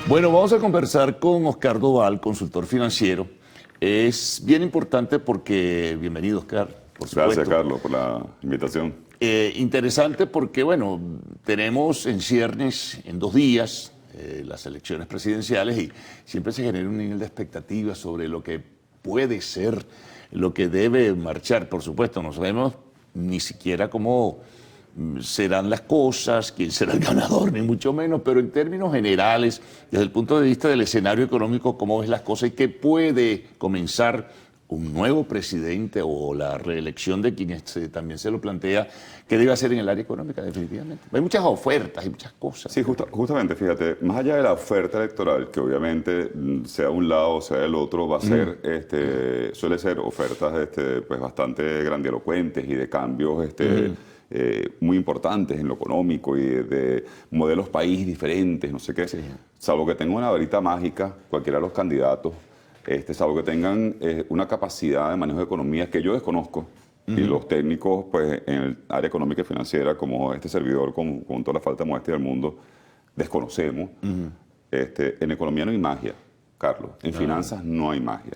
Bueno, vamos a conversar con Oscar Doval, consultor financiero. Es bien importante porque, bienvenido Oscar, por supuesto. Gracias, Carlos, por la invitación. Interesante porque, bueno, tenemos en ciernes en 2 días las elecciones presidenciales y siempre se genera un nivel de expectativa sobre lo que puede ser, lo que debe marchar. Por supuesto, no sabemos ni siquiera cómo serán las cosas, quién será el ganador, ni mucho menos, pero en términos generales, desde el punto de vista del escenario económico, cómo ves las cosas y qué puede comenzar un nuevo presidente o la reelección de quien también se lo plantea, qué debe hacer en el área económica, definitivamente. Hay muchas ofertas, hay muchas cosas. Sí, justamente, fíjate, más allá de la oferta electoral, que obviamente sea un lado o sea el otro, va a ser, suele ser ofertas pues bastante grandilocuentes y de cambios muy importantes en lo económico y de modelos país diferentes, no sé qué. Sí. Salvo que tenga una varita mágica, cualquiera de los candidatos, salvo que tengan una capacidad de manejo de economía que yo desconozco, y los técnicos pues, en el área económica y financiera, como este servidor, con toda la falta de modestia del mundo, desconocemos. En economía no hay magia, Carlos. En finanzas no hay magia.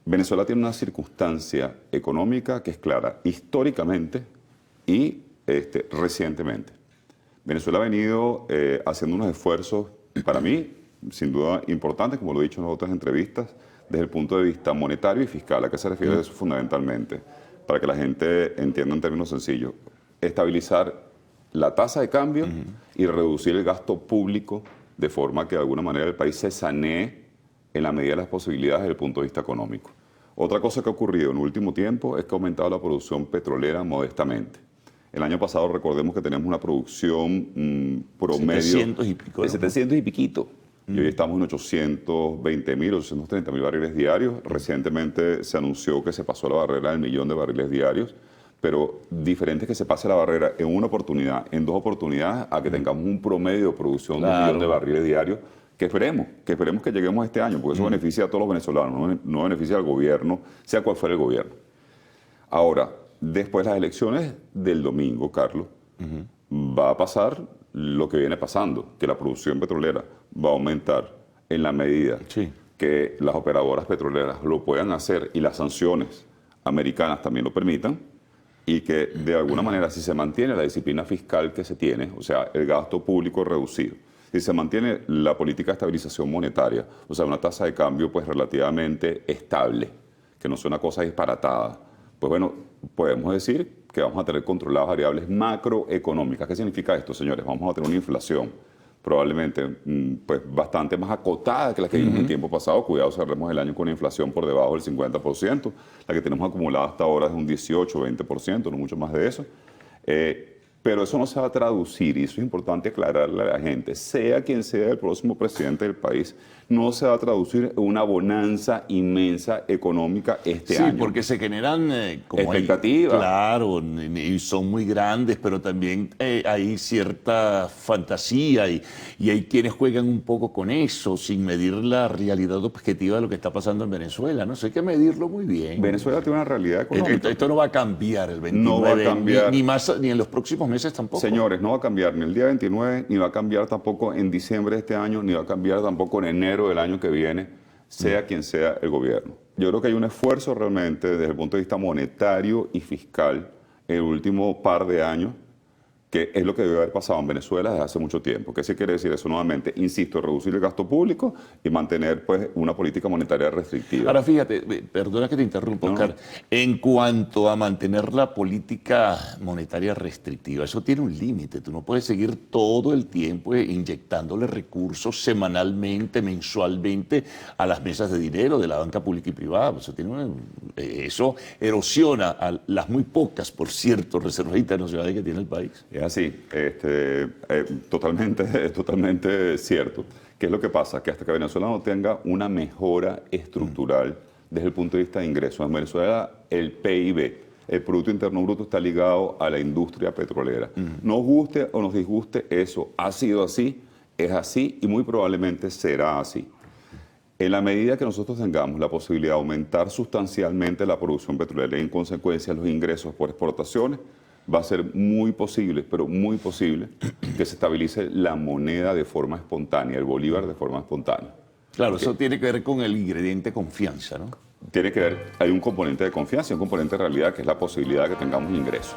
Venezuela tiene una circunstancia económica que es clara, históricamente y recientemente. Venezuela ha venido haciendo unos esfuerzos, para mí, sin duda importantes, como lo he dicho en las otras entrevistas, desde el punto de vista monetario y fiscal. ¿A qué se refiere eso fundamentalmente? Para que la gente entienda en términos sencillos. Estabilizar la tasa de cambio y reducir el gasto público de forma que de alguna manera el país se sanee en la medida de las posibilidades desde el punto de vista económico. Otra cosa que ha ocurrido en el último tiempo es que ha aumentado la producción petrolera modestamente. El año pasado recordemos que tenemos una producción promedio 700 y pico, de ¿no? 700 y piquito. Y hoy estamos en 820.000, 830.000 barriles diarios. Recientemente se anunció que se pasó la barrera del 1.000.000 de barriles diarios, pero diferente es que se pase la barrera en una oportunidad, en 2 oportunidades, a que tengamos un promedio de producción de 1.000.000 de barriles diarios, que esperemos que lleguemos este año, porque eso beneficia a todos los venezolanos, no beneficia al gobierno, sea cual fuera el gobierno. Ahora, después de las elecciones del domingo, Carlos, va a pasar lo que viene pasando, que la producción petrolera va a aumentar en la medida que las operadoras petroleras lo puedan hacer y las sanciones americanas también lo permitan, y que de alguna manera, si se mantiene la disciplina fiscal que se tiene, o sea, el gasto público reducido, si se mantiene la política de estabilización monetaria, o sea, una tasa de cambio pues relativamente estable, que no sea una cosa disparatada, pues bueno, podemos decir que vamos a tener controladas variables macroeconómicas. ¿Qué significa esto, señores? Vamos a tener una inflación probablemente pues bastante más acotada que la que vimos en tiempo pasado. Cuidado, cerremos el año con una inflación por debajo del 50%. La que tenemos acumulada hasta ahora es un 18, 20%, no mucho más de eso. Pero eso no se va a traducir, y eso es importante aclararle a la gente, sea quien sea el próximo presidente del país, no se va a traducir en una bonanza inmensa económica este año. Sí, porque se generan como expectativas. Claro, y son muy grandes, pero también hay cierta fantasía y hay quienes juegan un poco con eso, sin medir la realidad objetiva de lo que está pasando en Venezuela. No sé, hay que medirlo muy bien. Venezuela tiene una realidad económica. Esto no va a cambiar el 29, no va a cambiar. Ni en los próximos meses tampoco. Señores, no va a cambiar ni el día 29, ni va a cambiar tampoco en diciembre de este año, ni va a cambiar tampoco en enero del año que viene, sea quien sea el gobierno. Yo creo que hay un esfuerzo realmente desde el punto de vista monetario y fiscal en el último par de años, que es lo que debe haber pasado en Venezuela desde hace mucho tiempo. ¿Qué se quiere decir eso nuevamente? Insisto, reducir el gasto público y mantener pues una política monetaria restrictiva. Ahora fíjate, perdona que te interrumpa, Oscar, en cuanto a mantener la política monetaria restrictiva, eso tiene un límite. Tú no puedes seguir todo el tiempo inyectándole recursos semanalmente, mensualmente a las mesas de dinero de la banca pública y privada. Eso erosiona a las muy pocas, por cierto, reservas internacionales que tiene el país. Es así, totalmente cierto. ¿Qué es lo que pasa? Que hasta que Venezuela no tenga una mejora estructural desde el punto de vista de ingresos, en Venezuela el PIB, el Producto Interno Bruto, está ligado a la industria petrolera. Nos guste o nos disguste, eso ha sido así, es así y muy probablemente será así. En la medida que nosotros tengamos la posibilidad de aumentar sustancialmente la producción petrolera y en consecuencia los ingresos por exportaciones, va a ser muy posible, pero muy posible, que se estabilice la moneda de forma espontánea, el bolívar de forma espontánea. Claro, eso tiene que ver con el ingrediente confianza, ¿no? Tiene que ver, hay un componente de confianza y un componente de realidad que es la posibilidad de que tengamos ingresos.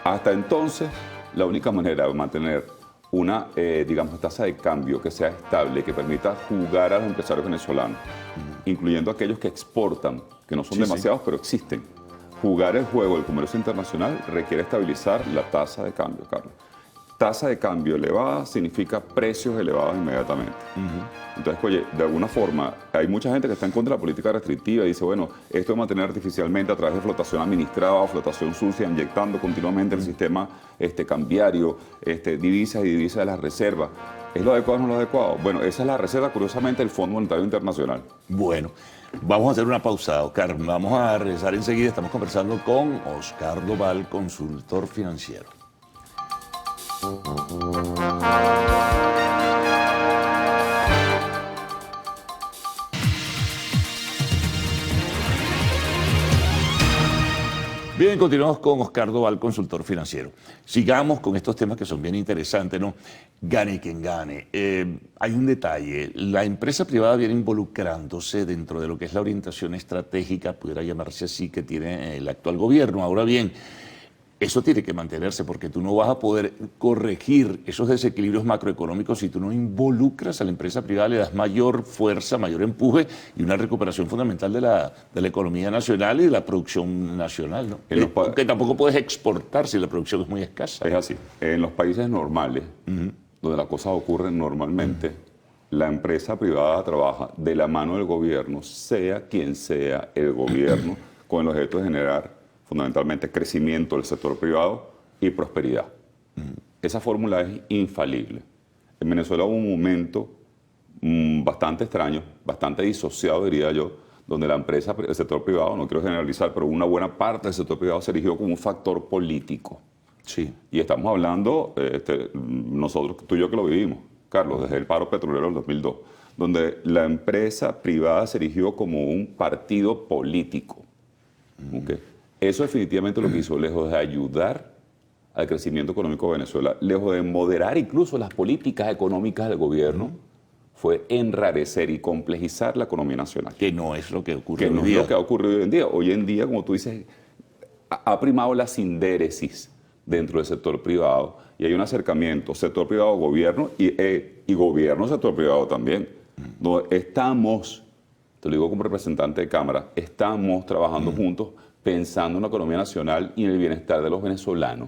Hasta entonces, la única manera de mantener una, digamos, tasa de cambio que sea estable, que permita jugar a los empresarios venezolanos, incluyendo aquellos que exportan, que no son demasiados, pero existen. Jugar el juego del comercio internacional requiere estabilizar la tasa de cambio, Carlos. Tasa de cambio elevada significa precios elevados inmediatamente. Entonces, oye, de alguna forma, hay mucha gente que está en contra de la política restrictiva y dice, bueno, esto de mantener artificialmente a través de flotación administrada o flotación sucia, inyectando continuamente el sistema cambiario, divisas y divisas de las reservas, ¿es lo adecuado o no lo adecuado? Bueno, esa es la reserva, curiosamente, del Fondo Monetario Internacional. Bueno, vamos a hacer una pausa, Oscar. Vamos a regresar enseguida. Estamos conversando con Oscar Doval, consultor financiero. Bien, continuamos con Oscar Doval, consultor financiero. Sigamos con estos temas que son bien interesantes, ¿no? Gane quien gane. Hay un detalle. La empresa privada viene involucrándose dentro de lo que es la orientación estratégica, pudiera llamarse así, que tiene el actual gobierno. Ahora bien, eso tiene que mantenerse porque tú no vas a poder corregir esos desequilibrios macroeconómicos si tú no involucras a la empresa privada, le das mayor fuerza, mayor empuje y una recuperación fundamental de la economía nacional y de la producción nacional, ¿no? Porque tampoco puedes exportar si la producción es muy escasa. Es así. En los países normales, donde las cosas ocurren normalmente, la empresa privada trabaja de la mano del gobierno, sea quien sea el gobierno, con el objeto de generar fundamentalmente crecimiento del sector privado y prosperidad. Esa fórmula es infalible. En Venezuela hubo un momento bastante extraño, bastante disociado, diría yo, donde la empresa, el sector privado, no quiero generalizar, pero una buena parte del sector privado se erigió como un factor político. Sí. Y estamos hablando, nosotros, tú y yo que lo vivimos, Carlos, desde el paro petrolero del 2002, donde la empresa privada se erigió como un partido político. ¿Okay? Eso definitivamente lo que hizo, lejos de ayudar al crecimiento económico de Venezuela, lejos de moderar incluso las políticas económicas del gobierno, fue enrarecer y complejizar la economía nacional. Que no es lo que ocurre hoy en día. Que no es lo que ha ocurrido hoy en día. Hoy en día, como tú dices, ha primado la sindéresis dentro del sector privado y hay un acercamiento sector privado-gobierno y gobierno-sector privado también. Donde estamos, te lo digo como representante de Cámara, estamos trabajando juntos pensando en la economía nacional y en el bienestar de los venezolanos.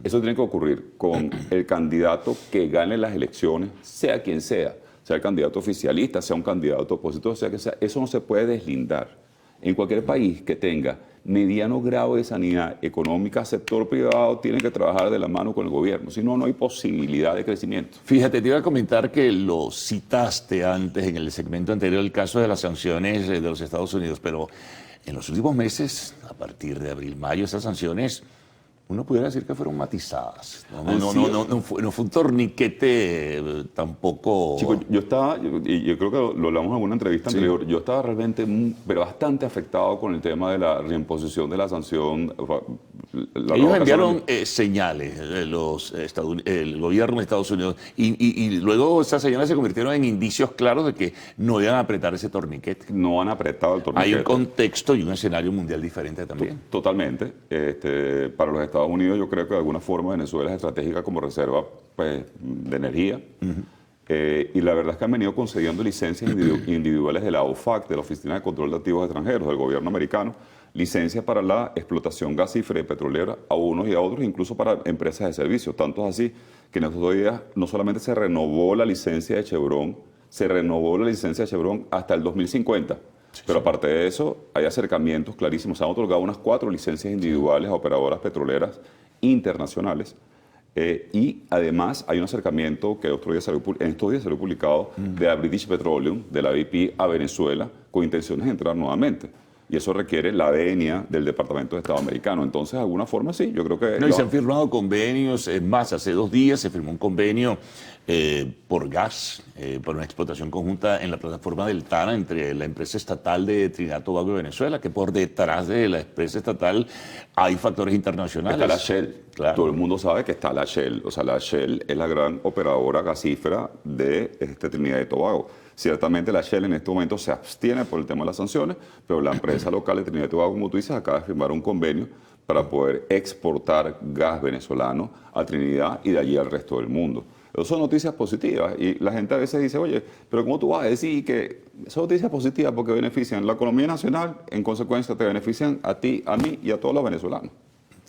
Eso tiene que ocurrir con el candidato que gane las elecciones, sea quien sea el candidato oficialista, sea un candidato opositor, sea que sea. Eso no se puede deslindar. En cualquier país que tenga mediano grado de sanidad económica, sector privado tiene que trabajar de la mano con el gobierno, si no, no hay posibilidad de crecimiento. Fíjate, te iba a comentar que lo citaste antes en el segmento anterior, el caso de las sanciones de los Estados Unidos, pero en los últimos meses, a partir de abril, mayo, esas sanciones, uno pudiera decir que fueron matizadas. No fue un torniquete tampoco... Chicos, yo creo que lo hablamos en alguna entrevista anterior, yo estaba realmente, pero bastante afectado con el tema de la reimposición de la sanción. Ellos enviaron señales, el gobierno de Estados Unidos, y luego esas señales se convirtieron en indicios claros de que no iban a apretar ese torniquete. No han apretado el torniquete. Hay un contexto y un escenario mundial diferente también. Totalmente. Para los Estados Unidos, yo creo que de alguna forma Venezuela es estratégica como reserva de energía. Y la verdad es que han venido concediendo licencias individuales de la OFAC, de la Oficina de Control de Activos Extranjeros, del gobierno americano, licencias para la explotación gasífera y petrolera a unos y a otros, incluso para empresas de servicios. Tanto es así que en estos días no solamente se renovó la licencia de Chevron, se renovó la licencia de Chevron hasta el 2050. Pero aparte de eso, hay acercamientos clarísimos. Se han otorgado unas 4 licencias individuales a operadoras petroleras internacionales. Y además hay un acercamiento que en estos días salió publicado de la British Petroleum, de la BP, a Venezuela, con intenciones de entrar nuevamente. Y eso requiere la venia del Departamento de Estado americano. Entonces, de alguna forma, sí, yo creo que... Y se han firmado convenios. Es más, hace 2 días se firmó un convenio por gas, por una explotación conjunta en la plataforma del Tana entre la empresa estatal de Trinidad y Tobago y Venezuela, que por detrás de la empresa estatal hay factores internacionales. Está la Shell. Claro. Todo el mundo sabe que está la Shell. O sea, la Shell es la gran operadora gasífera de Trinidad y Tobago. Ciertamente la Shell en este momento se abstiene por el tema de las sanciones, pero la empresa local de Trinidad y Tobago, como tú dices, acaba de firmar un convenio para poder exportar gas venezolano a Trinidad y de allí al resto del mundo. Esas son noticias positivas y la gente a veces dice, oye, pero ¿cómo tú vas a decir que son noticias positivas porque benefician la economía nacional? En consecuencia te benefician a ti, a mí y a todos los venezolanos.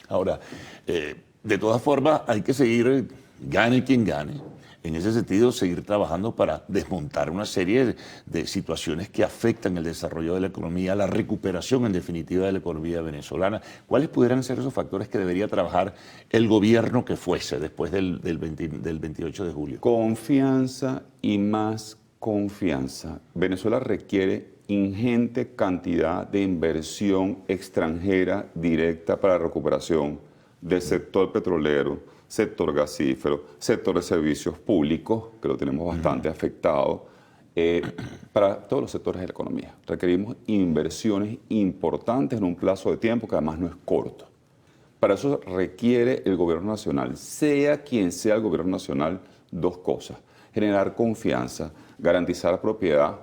Ahora, de todas formas, hay que seguir, gane quien gane, en ese sentido, seguir trabajando para desmontar una serie de situaciones que afectan el desarrollo de la economía, la recuperación, en definitiva, de la economía venezolana. ¿Cuáles pudieran ser esos factores que debería trabajar el gobierno que fuese después del 28 de julio? Confianza y más confianza. Venezuela requiere ingente cantidad de inversión extranjera directa para la recuperación del sector petrolero, sector gasífero, sector de servicios públicos, que lo tenemos bastante afectado, para todos los sectores de la economía. Requerimos inversiones importantes en un plazo de tiempo que además no es corto. Para eso requiere el gobierno nacional, sea quien sea el gobierno nacional, dos cosas: generar confianza, garantizar propiedad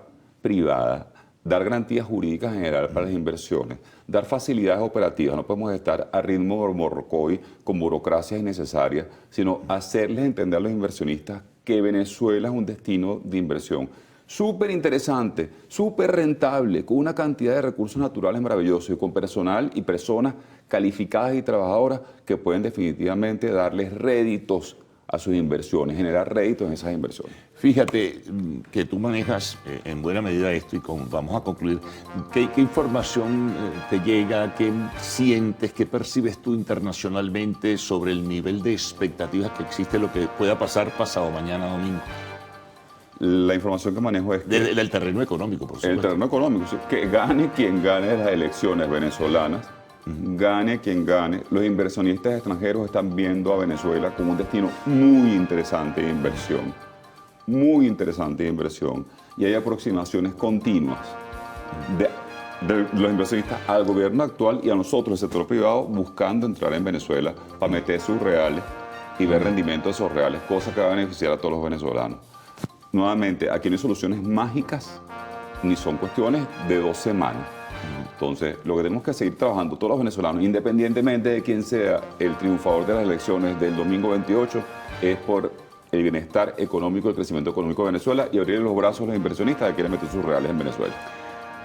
privada, dar garantías jurídicas en general para las inversiones, dar facilidades operativas. No podemos estar a ritmo de morrocoy con burocracias innecesarias, sino hacerles entender a los inversionistas que Venezuela es un destino de inversión súper interesante, súper rentable, con una cantidad de recursos naturales maravillosos y con personal y personas calificadas y trabajadoras que pueden definitivamente darles réditos a sus inversiones, generar réditos en esas inversiones. Fíjate que tú manejas en buena medida esto y vamos a concluir. ¿Qué información te llega? ¿Qué sientes? ¿Qué percibes tú internacionalmente sobre el nivel de expectativas que existe, lo que pueda pasar pasado mañana domingo? La información que manejo es que del terreno económico, por supuesto. El terreno económico, sí, que gane quien gane las elecciones venezolanas, gane quien gane. Los inversionistas extranjeros están viendo a Venezuela como un destino muy interesante de inversión, muy interesante de inversión. Y hay aproximaciones continuas de los inversionistas al gobierno actual y a nosotros, el sector privado, buscando entrar en Venezuela para meter sus reales y ver rendimiento de esos reales, cosa que va a beneficiar a todos los venezolanos. Nuevamente, aquí no hay soluciones mágicas, ni son cuestiones de 2 semanas. Entonces, lo que tenemos que seguir trabajando todos los venezolanos, independientemente de quién sea el triunfador de las elecciones del domingo 28, es por el bienestar económico, el crecimiento económico de Venezuela y abrir los brazos a los inversionistas que quieren meter sus reales en Venezuela.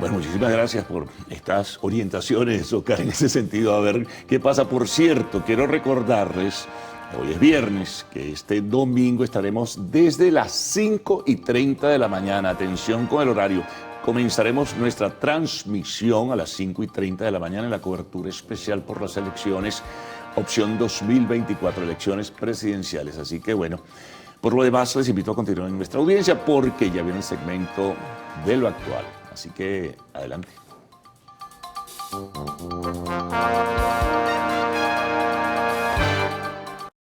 Bueno, muchísimas gracias por estas orientaciones, Oscar, en ese sentido. A ver qué pasa. Por cierto, quiero recordarles, hoy es viernes, que este domingo estaremos desde las 5:30 de la mañana. Atención con el horario. Comenzaremos nuestra transmisión a las 5:30 de la mañana en la cobertura especial por las elecciones, opción 2024, elecciones presidenciales. Así que bueno, por lo demás les invito a continuar en nuestra audiencia porque ya viene el segmento de lo actual. Así que adelante.